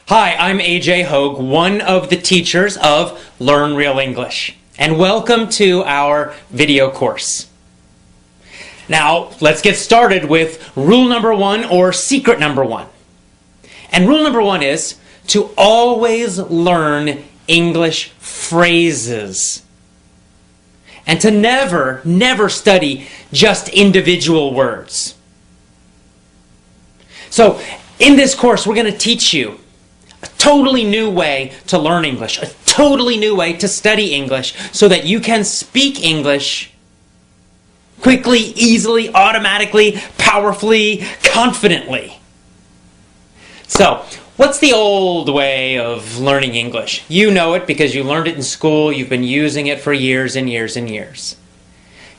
Hi, I'm AJ Hogue, one of the teachers of Learn Real English, and welcome to our video course. Now, let's get started with rule number one, or secret number one. And rule number one is to always learn English phrases. And to never study just individual words. So, in this course, we're going to teach you a totally new way to learn English, a totally new way to study English so that you can speak English quickly, easily, automatically, powerfully, confidently. So, what's the old way of learning English? You know it because you learned it in school, you've been using it for years and years and years.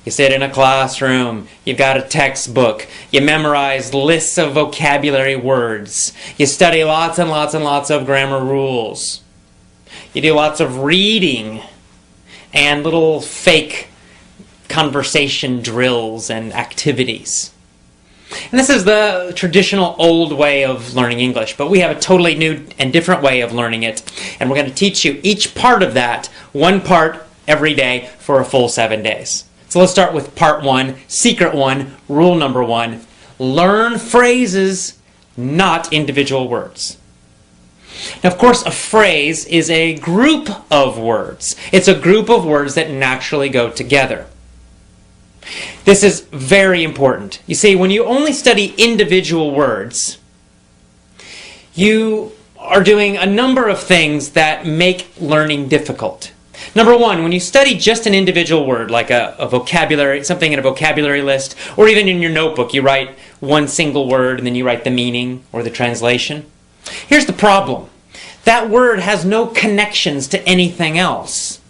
You sit in a classroom, you've got a textbook, you memorize lists of vocabulary words, you study lots and lots and lots of grammar rules. You do lots of reading and little fake conversation drills and activities. And this is the traditional old way of learning English, but we have a totally new and different way of learning it. And we're going to teach you each part of that, one part every day for a full 7 days. So let's start with part one, secret one, rule number one. Learn phrases, not individual words. Now, of course, a phrase is a group of words. It's a group of words that naturally go together. This is very important. You see, when you only study individual words, you are doing a number of things that make learning difficult. Number one, when you study just an individual word, like a vocabulary, something in a vocabulary list, or even in your notebook, you write one single word and then you write the meaning or the translation. Here's the problem. That word has no connections to anything else.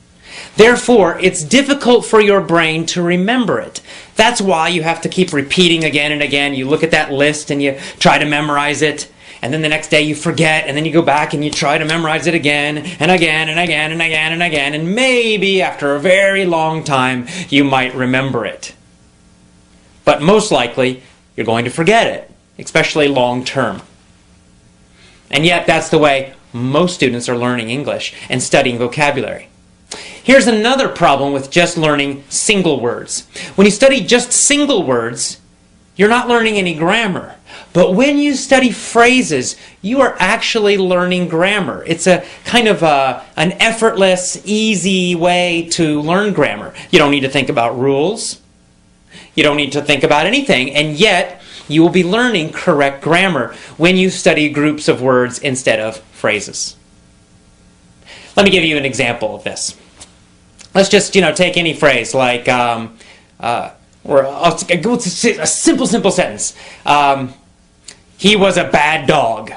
Therefore, it's difficult for your brain to remember it. That's why you have to keep repeating again and again. You look at that list and you try to memorize it. And then the next day you forget, and then you go back and you try to memorize it again, and again, and again, and again, and again, and maybe after a very long time you might remember it. But most likely you're going to forget it, especially long term. And yet that's the way most students are learning English and studying vocabulary. Here's another problem with just learning single words. When you study just single words, you're not learning any grammar. But when you study phrases, you are actually learning grammar. It's a kind of an effortless, easy way to learn grammar. You don't need to think about rules. You don't need to think about anything. And yet, you will be learning correct grammar when you study groups of words instead of phrases. Let me give you an example of this. Let's just, take any phrase like, or I'll go to a simple sentence. He was a bad dog.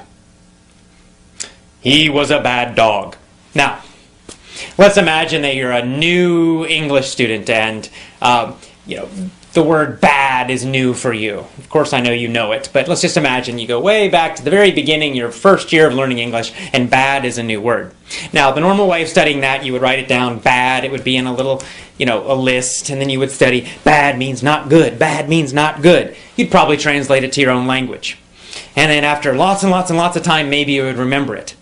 He was a bad dog. Now, let's imagine that you're a new English student and, the word bad is new for you. Of course, I know you know it, but let's just imagine you go way back to the very beginning, your first year of learning English, and bad is a new word. Now, the normal way of studying that, you would write it down, bad, it would be in a little, a list, and then you would study, bad means not good, bad means not good. You'd probably translate it to your own language. And then after lots and lots and lots of time, maybe you would remember it.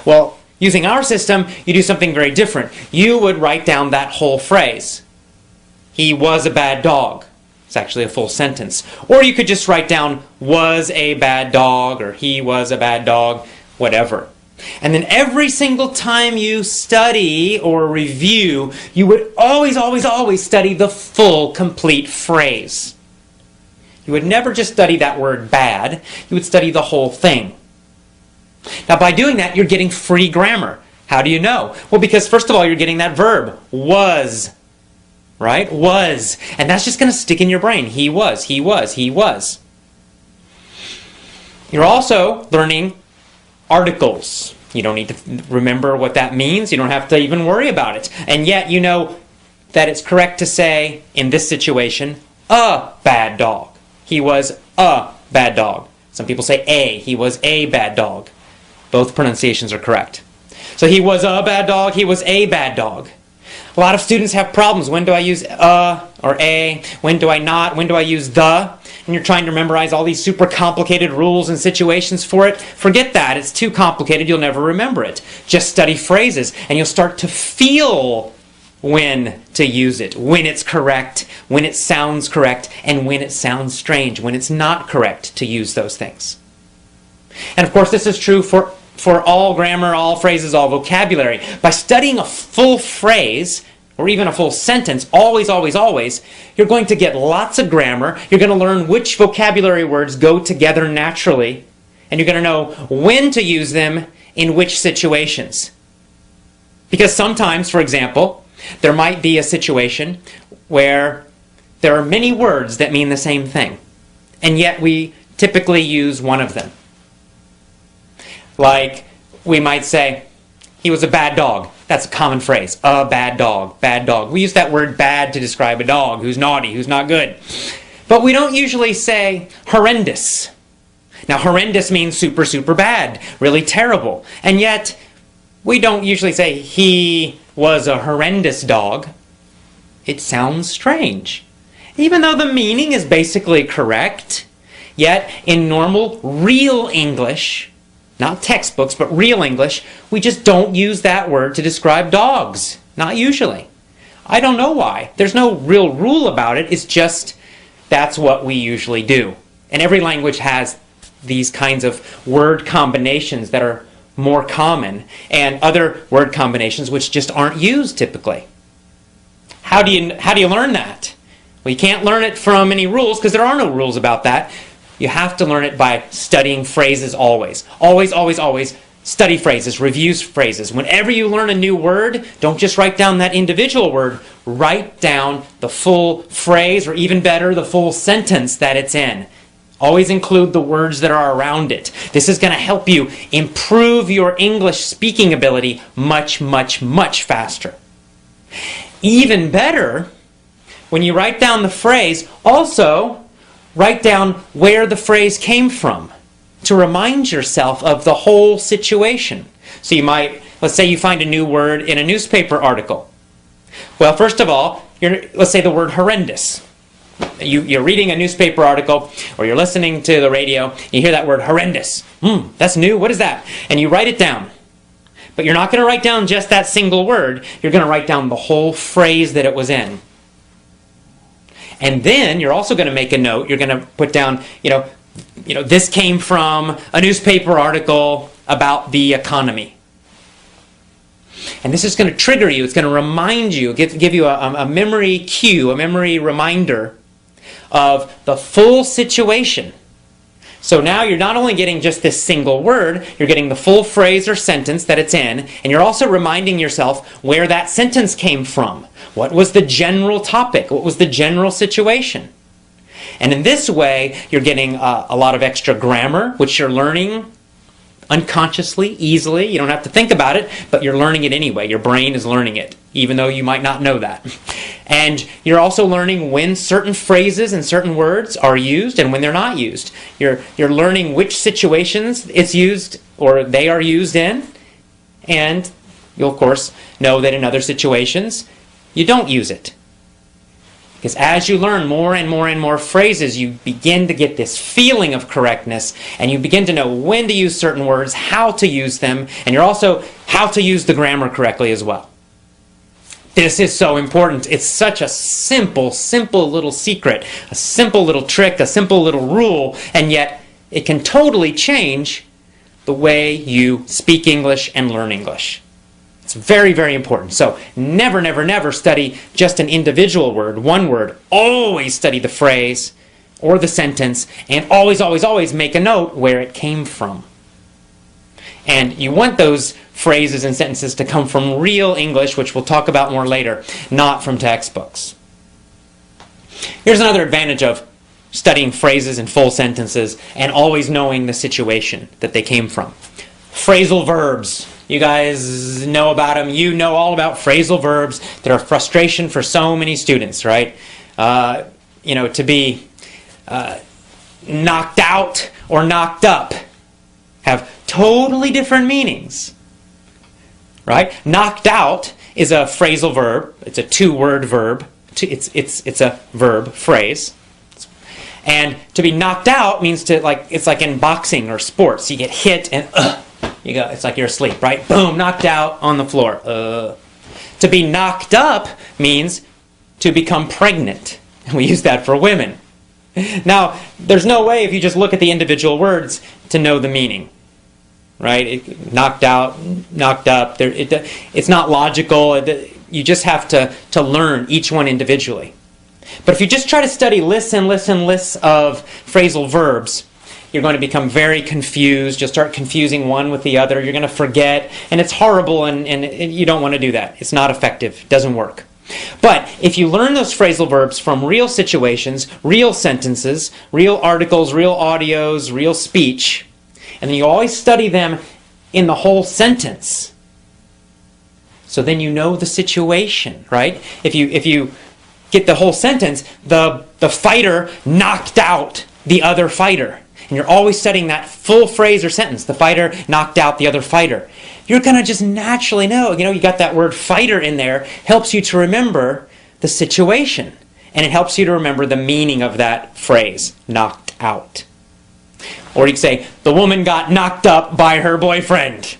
Well, using our system, you do something very different. You would write down that whole phrase. He was a bad dog. It's actually a full sentence. Or you could just write down, was a bad dog, or he was a bad dog, whatever. And then every single time you study or review, you would always study the full, complete phrase. You would never just study that word bad. You would study the whole thing. Now, by doing that, you're getting free grammar. How do you know? Well, because first of all, you're getting that verb, was. Right? Was. And that's just going to stick in your brain. He was, he was, he was. You're also learning articles. You don't need to remember what that means. You don't have to even worry about it. And yet you know that it's correct to say, in this situation, a bad dog. He was a bad dog. Some people say a. He was a bad dog. Both pronunciations are correct. So he was a bad dog. He was a bad dog. A lot of students have problems. When do I use or a? When do I not? When do I use the? and you're trying to memorize all these super complicated rules and situations for it, forget that. It's too complicated. You'll never remember it. Just study phrases, and you'll start to feel when to use it, when it's correct, when it sounds correct, and when it sounds strange, when it's not correct to use those things. And of course, this is true for all grammar, all phrases, all vocabulary. By studying a full phrase, or even a full sentence, always, always, always, you're going to get lots of grammar. You're going to learn which vocabulary words go together naturally, and you're going to know when to use them in which situations. Because sometimes, for example, there might be a situation where there are many words that mean the same thing, and yet we typically use one of them. Like, we might say, he was a bad dog. That's a common phrase. A bad dog. Bad dog. We use that word bad to describe a dog who's naughty, who's not good. But we don't usually say horrendous. Now, horrendous means super, super bad, really terrible. And yet, we don't usually say he was a horrendous dog. It sounds strange. Even though the meaning is basically correct, yet in normal, real English, not textbooks, but real English, we just don't use that word to describe dogs. Not usually. I don't know why. There's no real rule about it. It's just that's what we usually do. And every language has these kinds of word combinations that are more common, and other word combinations which just aren't used typically. How do you learn that? Well, you can't learn it from any rules, because there are no rules about that. You have to learn it by studying phrases always. Always, always, always study phrases, review phrases. Whenever you learn a new word, don't just write down that individual word. Write down the full phrase, or even better, the full sentence that it's in. Always include the words that are around it. This is going to help you improve your English speaking ability much, much, much faster. Even better, when you write down the phrase, also write down where the phrase came from to remind yourself of the whole situation. So you might, let's say you find a new word in a newspaper article. Well, first of all, let's say the word horrendous. You're reading a newspaper article, or you're listening to the radio, you hear that word horrendous. That's new, what is that? And you write it down. But you're not going to write down just that single word, you're going to write down the whole phrase that it was in. And then you're also going to make a note, you're going to put down, this came from a newspaper article about the economy. And this is going to trigger you, it's going to remind you, give you a memory cue, a memory reminder of the full situation. So now you're not only getting just this single word, you're getting the full phrase or sentence that it's in, and you're also reminding yourself where that sentence came from. What was the general topic? What was the general situation? And in this way, you're getting a lot of extra grammar, which you're learning unconsciously, easily. You don't have to think about it, but you're learning it anyway. Your brain is learning it, even though you might not know that. And you're also learning when certain phrases and certain words are used and when they're not used. You're learning which situations it's used or they are used in, and you'll of course know that in other situations you don't use it. Because as you learn more and more and more phrases, you begin to get this feeling of correctness, and you begin to know when to use certain words, how to use them, and you're also how to use the grammar correctly as well. This is so important. It's such a simple, simple little secret, a simple little trick, a simple little rule, and yet it can totally change the way you speak English and learn English. It's very, very important. So never, never, never study just an individual word, one word. Always study the phrase or the sentence, and always, always, always make a note where it came from. And you want those phrases and sentences to come from real English, which we'll talk about more later, not from textbooks. Here's another advantage of studying phrases and full sentences and always knowing the situation that they came from. Phrasal verbs. You guys know about them. You know all about phrasal verbs. They're a frustration for so many students, right? To be knocked out or knocked up have totally different meanings, right? Knocked out is a phrasal verb. It's a two-word verb. It's a verb phrase. And to be knocked out means to, like, it's like in boxing or sports. You get hit and you go, it's like you're asleep, right? Boom, knocked out on the floor. To be knocked up means to become pregnant. And we use that for women. Now, there's no way if you just look at the individual words to know the meaning. Right? Knocked out, knocked up. It's not logical. You just have to learn each one individually. But if you just try to study lists and lists and lists of phrasal verbs, you're going to become very confused. You'll start confusing one with the other. You're going to forget. And it's horrible, and you don't want to do that. It's not effective. It doesn't work. But if you learn those phrasal verbs from real situations, real sentences, real articles, real audios, real speech, and then you always study them in the whole sentence, so then you know the situation, right? If you get the whole sentence, the fighter knocked out the other fighter. And you're always studying that full phrase or sentence. The fighter knocked out the other fighter. You're going to just naturally know, you got that word fighter in there, helps you to remember the situation. And it helps you to remember the meaning of that phrase, knocked out. Or you could say, the woman got knocked up by her boyfriend.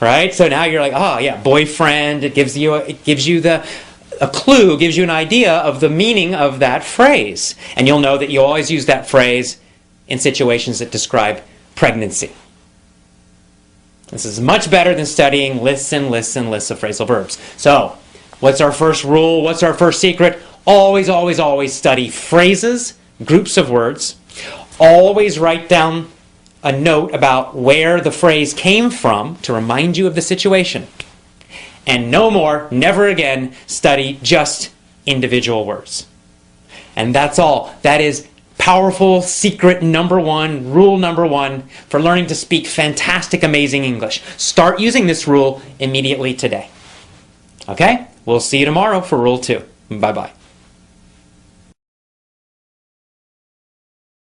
Right? So now you're like, oh yeah, boyfriend. It gives you a clue, gives you an idea of the meaning of that phrase. And you'll know that you always use that phrase in situations that describe pregnancy. This is much better than studying lists and lists and lists of phrasal verbs. So, what's our first rule? What's our first secret? Always, always, always study phrases, groups of words. Always write down a note about where the phrase came from to remind you of the situation. And no more, never again, study just individual words. And that's all. That is powerful secret number one, rule number one for learning to speak fantastic, amazing English. Start using this rule immediately today. Okay? We'll see you tomorrow for rule 2. Bye-bye.